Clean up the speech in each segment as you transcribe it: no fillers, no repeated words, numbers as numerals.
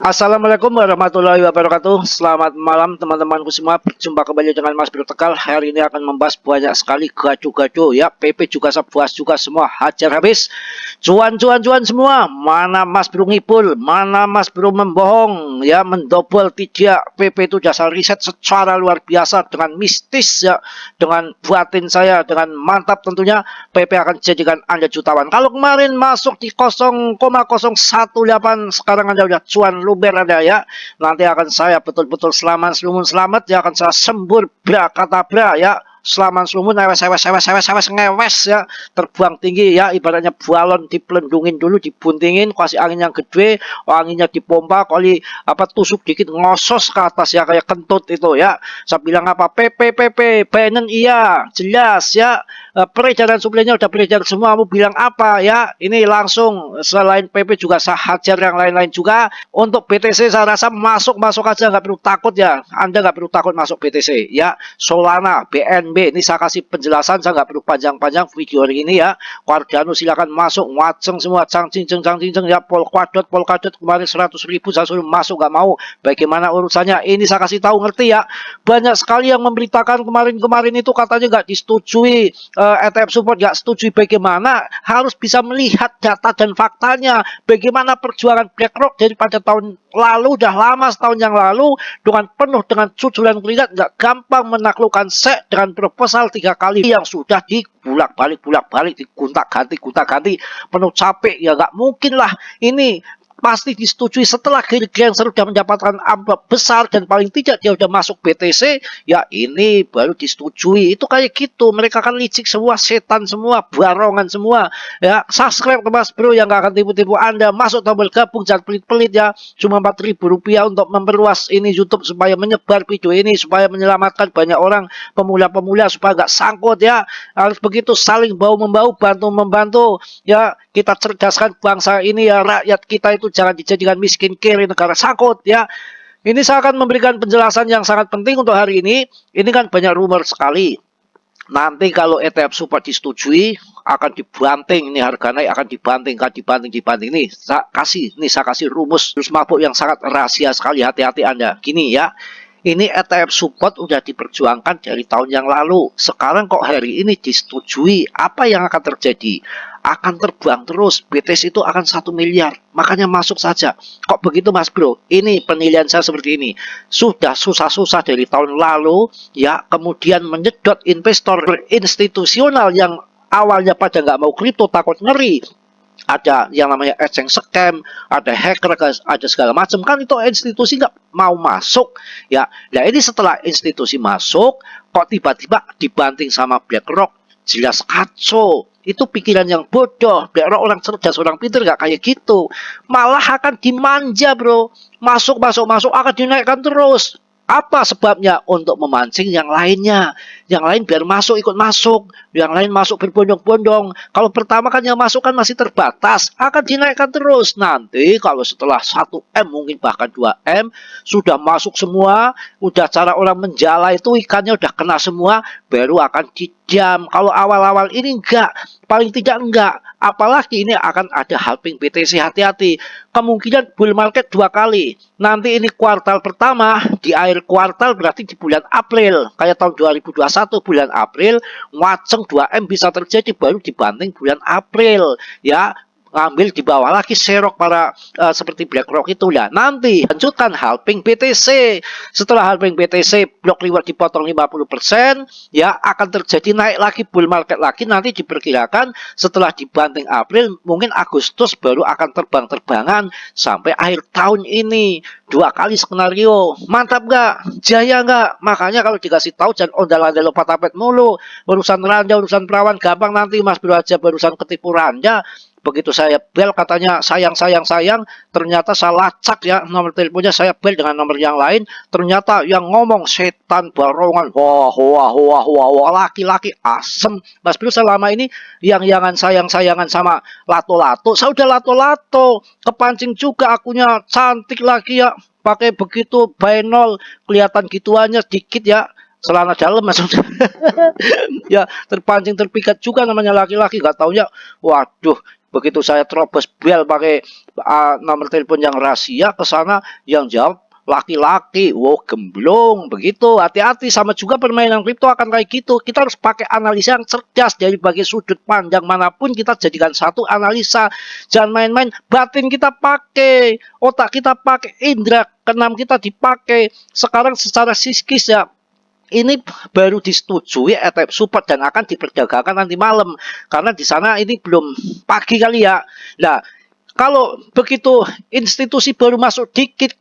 Assalamualaikum warahmatullahi wabarakatuh. Selamat malam teman-temanku semua. Berjumpa kembali dengan Mas Bro Tegal. Hari ini akan membahas banyak sekali gacu-gacu ya. PP juga sepuas juga semua hajar habis. Cuan semua. Mana Mas Bro ngipul, mana Mas Bro membohong ya, mendobel tidak. PP itu dasar riset secara luar biasa dengan mistis ya, dengan buatin saya dengan mantap tentunya. PP akan jadikan Anda jutawan. Kalau kemarin masuk di 0,018, sekarang Anda udah cuan luber ada ya. Nanti akan saya betul-betul selamat ya, akan saya sembur bra ya. Selaman selumun ngewes ya, terbuang tinggi ya, ibaratnya balon dipelendungin dulu, dibuntingin, kasih angin yang gede, anginnya dipompa, kali apa tusuk dikit ngosos ke atas ya, kayak kentut itu ya. Saya bilang apa, PP Benen iya jelas ya. Peredaran suplainya udah beredar semua, kamu bilang apa ya. Ini langsung selain PP juga saya hajar yang lain-lain juga. Untuk BTC saya rasa masuk aja, nggak perlu takut ya. Anda nggak perlu takut masuk BTC ya. Solana, BNB, ini saya kasih penjelasan, saya nggak perlu panjang-panjang video hari ini ya. Cardano silakan masuk, waceng semua, cang-cinceng ya. Polkadot kemarin 100.000 saya suruh masuk, nggak mau. Bagaimana urusannya? Ini saya kasih tahu, ngerti ya. Banyak sekali yang memberitakan kemarin itu katanya nggak disetujui, ETF support nggak setujui. Bagaimana? Harus bisa melihat data dan faktanya. Bagaimana perjuangan BlackRock daripada tahun lalu, udah lama setahun yang lalu, dengan penuh dengan cucuran keringat, nggak gampang menaklukkan SEC dengan proposal 3 kali yang sudah dibulak-balik, diguntak-ganti, penuh capek ya. Nggak mungkin lah ini pasti disetujui setelah Gensler sudah mendapatkan amplop besar dan paling tidak dia sudah masuk BTC ya, ini baru disetujui. Itu kayak gitu, mereka kan licik semua, setan semua, barongan semua ya. Subscribe ke Mas Bro yang gak akan tipu-tipu Anda, masuk tombol gabung, jangan pelit-pelit ya. Cuma Rp4.000 untuk memperluas ini YouTube, supaya menyebar video ini, supaya menyelamatkan banyak orang pemula-pemula, supaya nggak sangkut ya. Harus begitu, saling bahu-membahu, bantu-membantu ya. Kita cerdaskan bangsa ini ya, rakyat kita itu jangan dijadikan miskin kiri negara sangkut ya. Ini saya akan memberikan penjelasan yang sangat penting untuk hari ini. Ini kan banyak rumor sekali. Nanti kalau ETF support disetujui akan dibanting, ini harga naik akan dibanting. Nih saya kasih rumus mabuk yang sangat rahasia sekali, hati-hati Anda. Gini ya. Ini ETF support udah diperjuangkan dari tahun yang lalu. Sekarang kok hari ini disetujui, apa yang akan terjadi? Akan terbang terus, BTC itu akan 1 miliar. Makanya masuk saja. Kok begitu Mas Bro? Ini penilaian saya seperti ini. Sudah susah-susah dari tahun lalu ya, kemudian menyedot investor institusional yang awalnya pada nggak mau kripto, takut ngeri. Ada yang namanya exchange scam, ada hacker, ada segala macam, kan itu institusi nggak mau masuk ya. Nah ini setelah institusi masuk, kok tiba-tiba dibanting sama BlackRock, jelas kacau. Itu pikiran yang bodoh. BlackRock orang cerdas, orang pintar, nggak kayak gitu. Malah akan dimanja bro, masuk akan dinaikkan terus. Apa sebabnya? Untuk memancing yang lainnya. Yang lain biar masuk, ikut masuk. Yang lain masuk berbondong-bondong. Kalau pertama kan yang masuk kan masih terbatas, akan dinaikkan terus. Nanti kalau setelah 1M, mungkin bahkan 2M, sudah masuk semua, udah cara orang menjala itu ikannya udah kena semua, baru akan didam. Kalau awal-awal ini enggak, paling tidak enggak. Apalagi ini akan ada halving BTC, hati-hati. Kemungkinan bull market 2 kali. Nanti ini kuartal pertama, di akhir kuartal berarti di bulan April. Kayak tahun 2021 bulan April, waceng 2M bisa terjadi, baru dibanting bulan April ya. Ngambil di bawah lagi serok para seperti BlackRock itu ya. Nanti lanjutkan halving BTC. Setelah halving BTC, block reward dipotong 50% ya, akan terjadi naik lagi, bull market lagi. Nanti diperkirakan setelah dibanting April, mungkin Agustus baru akan terbang-terbangan sampai akhir tahun ini. 2 kali skenario. Mantap nggak? Jaya nggak? Makanya kalau dikasih tahu jangan ondal-ondal lompat tapet mulu. Urusan randa, urusan perawan gampang, nanti Mas Bro aja barusan ketipu randa. Begitu saya bel katanya sayang, ternyata saya lacak ya nomor teleponnya, saya bel dengan nomor yang lain, ternyata yang ngomong setan barongan, wah, laki-laki asem. Mas Bro selama ini yang sayang-sayangan sama lato-lato, saya udah lato-lato, kepancing juga akunya, cantik lagi ya, pakai begitu buy nol, kelihatan gituannya dikit ya, celana dalam maksudnya. Ya terpancing terpikat juga namanya laki-laki, nggak taunya waduh Begitu saya terobos bel pakai nomor telepon yang rahasia ke sana, yang jawab laki-laki. Wow, gemblong begitu. Hati-hati, sama juga permainan kripto akan kayak gitu. Kita harus pakai analisa yang cerdas dari berbagai sudut pandang manapun, kita jadikan satu analisa. Jangan main-main, batin kita pakai, otak kita pakai, indra keenam kita dipakai. Sekarang secara psikis ya, ini baru disetujui ETF support dan akan diperdagangkan nanti malam, karena di sana ini belum pagi kali ya. Nah, kalau begitu institusi baru masuk dikit,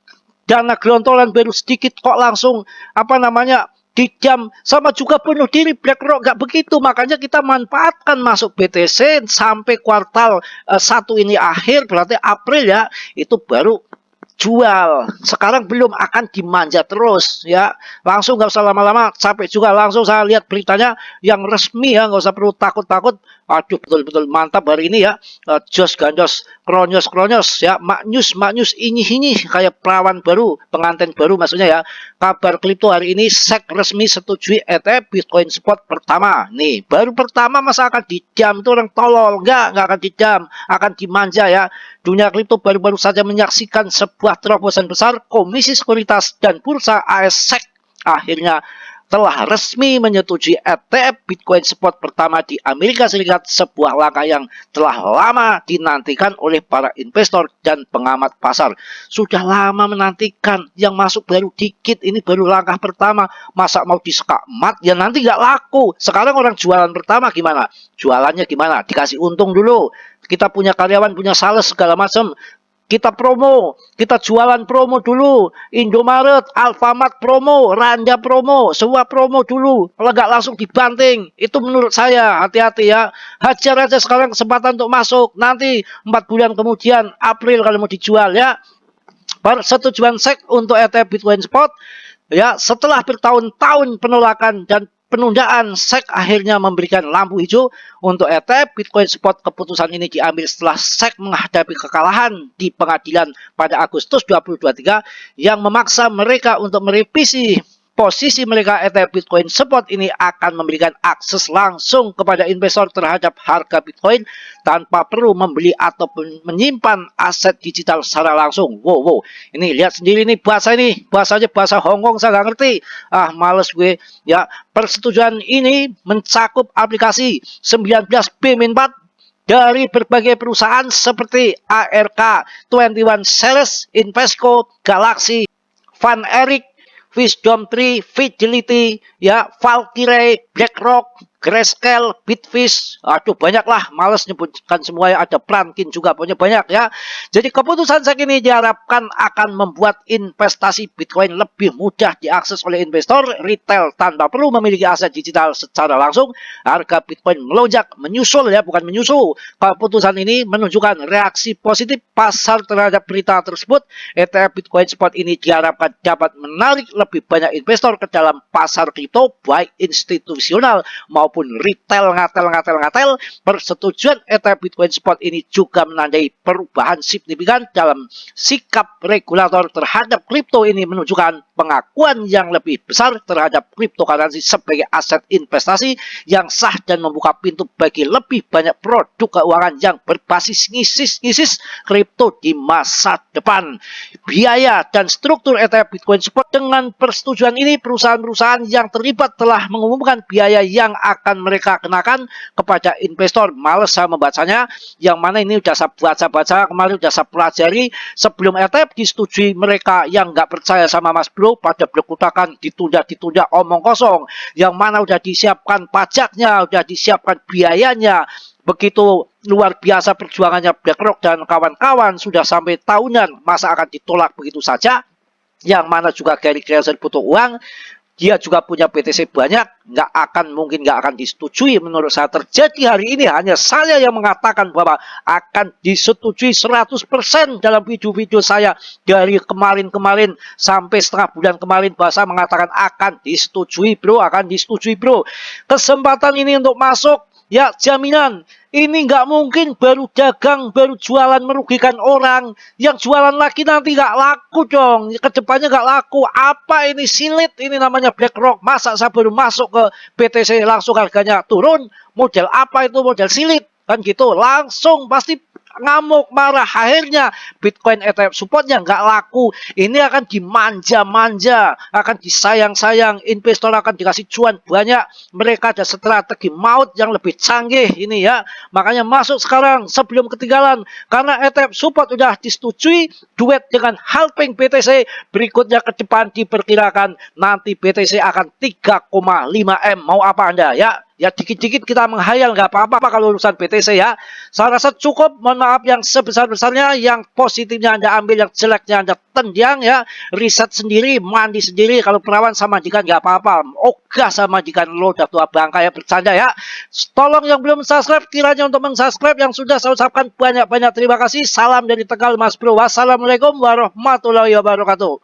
dana gelontoran baru sedikit, kok langsung apa namanya dijam, sama juga bunuh diri BlackRock. Nggak begitu, makanya kita manfaatkan masuk BTC sampai kuartal 1 ini akhir, berarti April ya, itu baru jual. Sekarang belum, akan dimanja terus ya. Langsung, nggak usah lama-lama, capek juga, langsung saya lihat beritanya yang resmi ya, nggak usah perlu takut-takut. Aduh, betul-betul mantap hari ini ya. Jos gandos, kronyos ya, maknyus ini kayak perawan baru, pengantin baru maksudnya ya. Kabar kripto hari ini, SEC resmi setujui ETF Bitcoin spot pertama. Nih, baru pertama masa akan dijam, tuh orang tolol. Nggak akan dijam, akan dimanja ya. Dunia kripto baru-baru saja menyaksikan sebuah terobosan besar. Komisi Sekuritas dan Bursa AS SEC akhirnya telah resmi menyetujui ETF Bitcoin spot pertama di Amerika Serikat, sebuah langkah yang telah lama dinantikan oleh para investor dan pengamat pasar. Sudah lama menantikan, yang masuk baru dikit, ini baru langkah pertama. Masa mau diskakmat ya, nanti nggak laku. Sekarang orang jualan pertama gimana? Jualannya gimana? Dikasih untung dulu. Kita punya karyawan, punya sales segala macam. Kita promo, kita jualan promo dulu. Indomaret, Alfamart promo, Randa promo, semua promo dulu. Kalau nggak langsung dibanting. Itu menurut saya, hati-hati ya. Hajar aja sekarang kesempatan untuk masuk. Nanti 4 bulan kemudian, April kalau mau dijual ya. Persetujuan SEC untuk ETF Bitcoin Spot ya, setelah bertahun-tahun penolakan dan penundaan, SEC akhirnya memberikan lampu hijau untuk ETF Bitcoin Spot. Keputusan ini diambil setelah SEC menghadapi kekalahan di pengadilan pada Agustus 2023 yang memaksa mereka untuk merevisi posisi mereka. ETF Bitcoin Spot ini akan memberikan akses langsung kepada investor terhadap harga Bitcoin tanpa perlu membeli ataupun menyimpan aset digital secara langsung. Wow. Ini lihat sendiri nih bahasanya bahasa Hongkong, saya nggak ngerti. Males gue ya. Persetujuan ini mencakup aplikasi 19B-4 dari berbagai perusahaan seperti ARK, 21 Sales, Invesco, Galaxy, Van Erik, Wisdom Tree, Fidelity, ya, Valkyrie, BlackRock, Grayscale, Bitfish. Aduh, banyak lah, males nyebutkan semua ya. Ada Plankin juga, punya banyak ya. Jadi keputusan SEC ini diharapkan akan membuat investasi Bitcoin lebih mudah diakses oleh investor retail tanpa perlu memiliki aset digital secara langsung. Harga Bitcoin melonjak, menyusul ya, bukan menyusul. Keputusan ini menunjukkan reaksi positif pasar terhadap berita tersebut. ETF Bitcoin Spot ini diharapkan dapat menarik lebih banyak investor ke dalam pasar kripto, baik institusional maupun retail. Ngatel. Persetujuan ETF Bitcoin Spot ini juga menandai perubahan signifikan dalam sikap regulator terhadap kripto. Ini menunjukkan pengakuan yang lebih besar terhadap cryptocurrency sebagai aset investasi yang sah dan membuka pintu bagi lebih banyak produk keuangan yang berbasis ngisis kripto di masa depan. Biaya dan struktur ETF Bitcoin Spot. Dengan persetujuan ini, perusahaan-perusahaan yang terlibat telah mengumumkan biaya yang akan mereka kenakan kepada investor. Males saya membacanya, yang mana ini udah saya baca-baca kemarin, udah saya pelajari sebelum ETF disetujui. Mereka yang nggak percaya sama Mas Bro pada berkutakan ditunda, omong kosong. Yang mana udah disiapkan pajaknya, udah disiapkan biayanya. Begitu luar biasa perjuangannya BlackRock dan kawan-kawan, sudah sampai tahunan, masa akan ditolak begitu saja? Yang mana juga Gary Gensler butuh uang, dia juga punya BTC banyak, mungkin nggak akan disetujui. Menurut saya terjadi hari ini, hanya saya yang mengatakan bahwa akan disetujui 100% dalam video-video saya dari kemarin sampai setengah bulan kemarin. Bahasa mengatakan akan disetujui bro. Kesempatan ini untuk masuk ya, jaminan. Ini nggak mungkin baru dagang, baru jualan merugikan orang. Yang jualan lagi nanti nggak laku dong. Kedepannya nggak laku. Apa ini, silit? Ini namanya BlackRock. Masa saya baru masuk ke BTC langsung harganya turun? Model apa itu? Model silit. kan gitu, langsung pasti ngamuk marah. Akhirnya Bitcoin ETF supportnya nggak laku. Ini akan dimanja-manja, akan disayang-sayang, investor akan dikasih cuan banyak. Mereka ada strategi maut yang lebih canggih ini ya. Makanya masuk sekarang sebelum ketinggalan, karena ETF support sudah disetujui duet dengan halving BTC. Berikutnya ke depan diperkirakan nanti BTC akan 3,5 M. Mau apa Anda ya? Ya dikit-dikit kita menghayal, nggak apa-apa kalau urusan BTC ya. Saya rasa cukup, mohon maaf yang sebesar-besarnya. Yang positifnya Anda ambil, yang jeleknya Anda tendang ya. Riset sendiri, mandi sendiri. Kalau perawan sama majikan nggak apa-apa. Ogah sama majikan lo udah tua bangka ya, bercanda ya. Tolong yang belum subscribe, kiranya untuk mensubscribe. Yang sudah saya ucapkan banyak-banyak terima kasih. Salam dari Tegal Mas Bro. Wassalamualaikum warahmatullahi wabarakatuh.